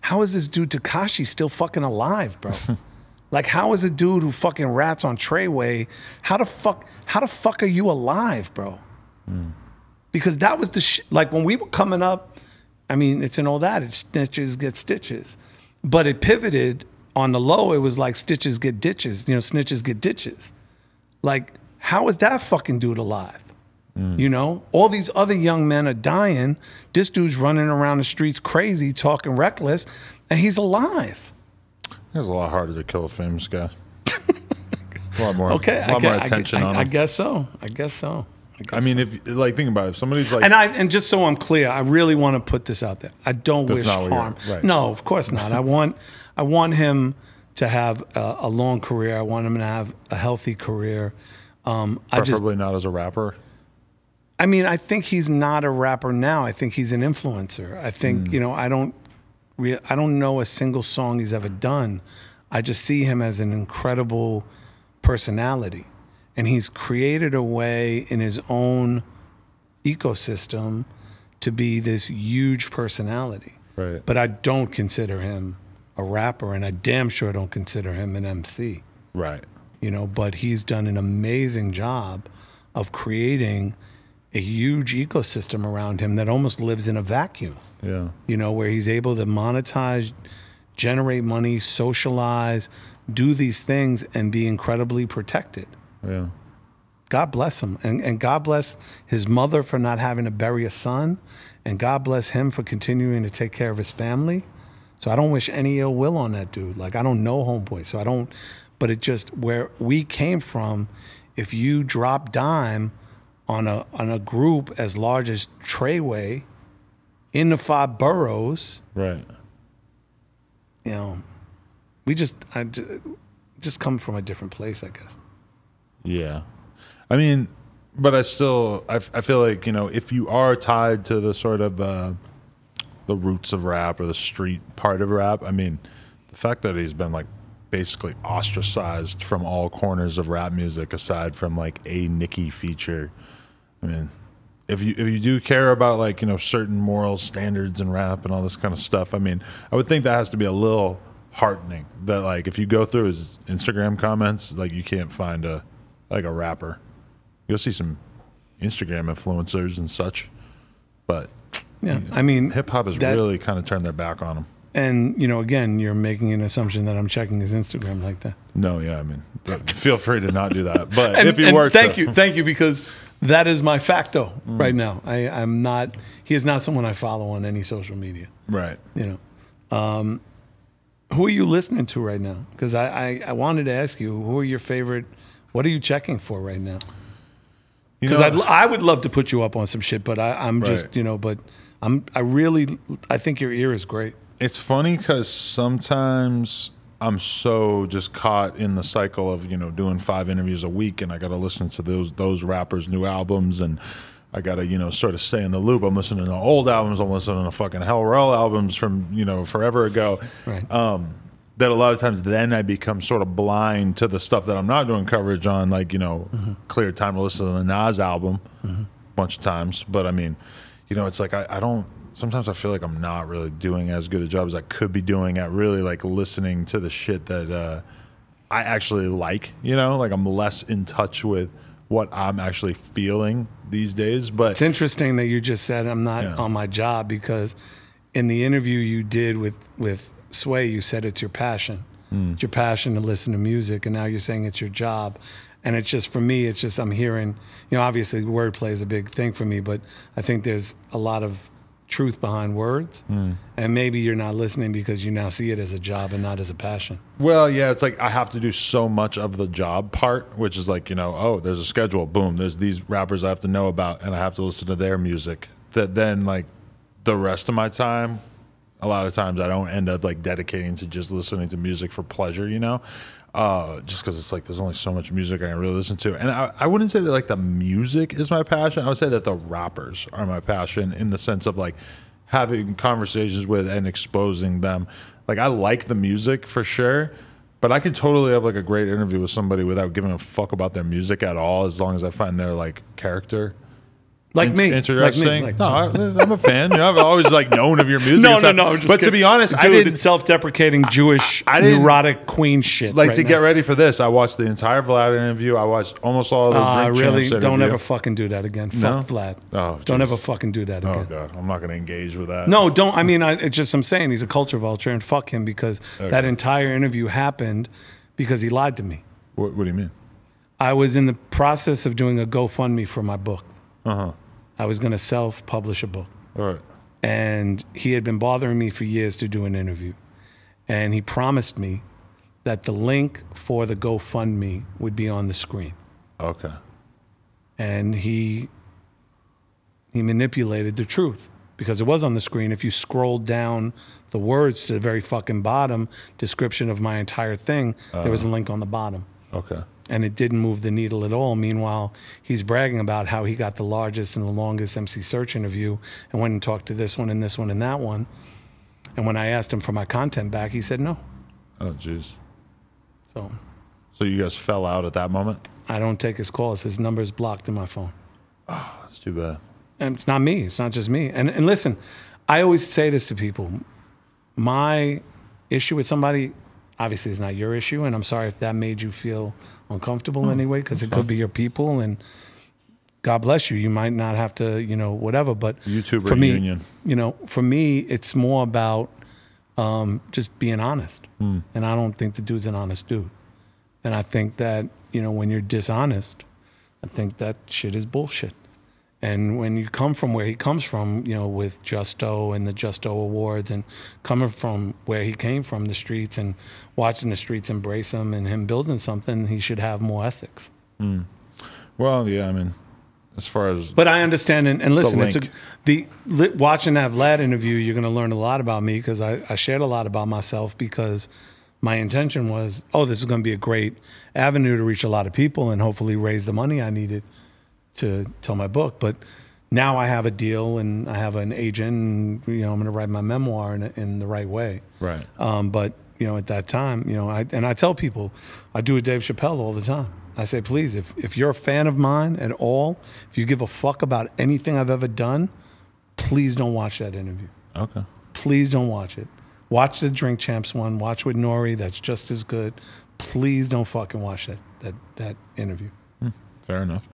how is this dude Tekashi still fucking alive, bro? Like, how is a dude who fucking rats on Treyway, how the fuck are you alive, bro? Because that was the shit. Like, when we were coming up, I mean, it's an old adage, snitches get stitches. But it pivoted on the low, it was like stitches get ditches, you know, snitches get ditches. Like, how is that fucking dude alive? You know, all these other young men are dying. This dude's running around the streets crazy, talking reckless, and he's alive. It's a lot harder to kill a famous guy. A lot more, okay, a lot more attention on him. I guess so. I guess so. I mean, if like think about it, if somebody's like, and just so I'm clear, I really want to put this out there. I don't wish harm. Right. No, of course not. I want him to have a long career. I want him to have a healthy career. Preferably not as a rapper. I mean, I think he's not a rapper now. I think he's an influencer. I think, you know, I don't know a single song he's ever done. I just see him as an incredible personality. And he's created a way in his own ecosystem to be this huge personality. Right. But I don't consider him a rapper, and I damn sure don't consider him an MC. Right. You know, but he's done an amazing job of creating a huge ecosystem around him that almost lives in a vacuum. Yeah. You know, where he's able to monetize, generate money, socialize, do these things, and be incredibly protected. Yeah. God bless him. And God bless his mother for not having to bury a son. And God bless him for continuing to take care of his family. So I don't wish any ill will on that dude. Like, I don't know homeboy, so I don't, but it just, where we came from, if you drop dime on a group as large as Treyway in the 5 boroughs, right? You know, I just come from a different place, I guess. Yeah, I mean, but I feel like, you know, if you are tied to the sort of the roots of rap or the street part of rap, I mean, the fact that he's been like basically ostracized from all corners of rap music, aside from like a Nicki feature. I mean, if you do care about, like, you know, certain moral standards in rap and all this kind of stuff, I mean, I would think that has to be a little heartening. That, like, if you go through his Instagram comments, like, you can't find a rapper. You'll see some Instagram influencers and such, but yeah, I mean, hip hop has really kind of turned their back on him. And, you know, again, you're making an assumption that I'm checking his Instagram like that. No, yeah, I mean, feel free to not do that. But if you were, thank you, because that is my facto right now. I'm not. He is not someone I follow on any social media. Right. You know, who are you listening to right now? Because I wanted to ask you, who are your favorite? What are you checking for right now? Because I would love to put you up on some shit, but I'm just, you know, but I think your ear is great. It's funny because sometimes I'm so just caught in the cycle of, you know, doing 5 interviews a week, and I got to listen to those rappers' new albums, and I got to, you know, sort of stay in the loop. I'm listening to old albums. I'm listening to fucking Hell Rell albums from, you know, forever ago. Right. That a lot of times then I become sort of blind to the stuff that I'm not doing coverage on, like, you know, clear time to listen to the Nas album a bunch of times. But I mean, you know, it's like I don't. Sometimes I feel like I'm not really doing as good a job as I could be doing at really, like, listening to the shit that I actually like, you know? Like, I'm less in touch with what I'm actually feeling these days. But it's interesting that you just said I'm not on my job, because in the interview you did with Sway, you said it's your passion. It's your passion to listen to music, and now you're saying it's your job. And it's just, for me, it's just, I'm hearing, you know, obviously wordplay is a big thing for me, but I think there's a lot of truth behind words, and maybe you're not listening because you now see it as a job and not as a passion. Well, yeah, it's like I have to do so much of the job part, which is like, you know, oh, there's a schedule, boom, there's these rappers I have to know about, and I have to listen to their music, that then, like, the rest of my time, a lot of times I don't end up, like, dedicating to just listening to music for pleasure, you know, just because it's like there's only so much music I can really listen to. And I wouldn't say that, like, the music is my passion. I would say that the rappers are my passion, in the sense of, like, having conversations with and exposing them. Like, I like the music for sure, but I can totally have, like, a great interview with somebody without giving a fuck about their music at all, as long as I find their, like, character Like me. Interesting. Like me. No, I'm a fan. You know, I've always like known of your music. No, and stuff. no. Just but kidding. to be honest, Dude, I didn't. It's self-deprecating Jewish neurotic queen shit. Like right to now. get ready for this, I watched the entire Vlad interview. I watched almost all of the Drink really? Champs Don't interview. ever fucking do that again. No? Fuck Vlad. Oh, don't geez. ever fucking do that again. Oh god, I'm not going to engage with that. No, don't. I mean, it's just I'm saying he's a culture vulture, and fuck him because that entire interview happened because he lied to me. What do you mean? I was in the process of doing a GoFundMe for my book. Uh-huh. I was going to self-publish a book. All right. And he had been bothering me for years to do an interview. And he promised me that the link for the GoFundMe would be on the screen. Okay. And he manipulated the truth because it was on the screen. If you scrolled down the words to the very fucking bottom, description of my entire thing, there was a link on the bottom. Okay. And it didn't move the needle at all. Meanwhile, he's bragging about how he got the largest and the longest MC Serch interview and went and talked to this one and this one and that one. And when I asked him for my content back, he said no. Oh, jeez. So you guys fell out at that moment? I don't take his calls. His number is blocked in my phone. Oh, that's too bad. And it's not me. It's not just me. And listen, I always say this to people. My issue with somebody, obviously, is not your issue. And I'm sorry if that made you feel uncomfortable anyway, because it could be your people. And God bless you. You might not have to, you know, whatever. But YouTube for reunion. me, you know, for me, it's more about just being honest. And I don't think the dude's an honest dude. And I think that, you know, when you're dishonest, I think that shit is bullshit. And when you come from where he comes from, you know, with Justo and the Justo Awards and coming from where he came from, the streets, and watching the streets embrace him and him building something, he should have more ethics. Well, yeah, I mean, as far as... But I understand, and listen, link. watching that Vlad interview, you're going to learn a lot about me because I shared a lot about myself because my intention was, oh, this is going to be a great avenue to reach a lot of people and hopefully raise the money I needed to tell my book. But now I have a deal and I have an agent and, you know, I'm going to write my memoir in the right way. Right. But, you know, at that time, you know, I tell people, I do with Dave Chappelle all the time. I say, please, if you're a fan of mine at all, if you give a fuck about anything I've ever done, please don't watch that interview. Okay. Please don't watch it. Watch the Drink Champs one. Watch with Nori. That's just as good. Please don't fucking watch that interview. Fair enough.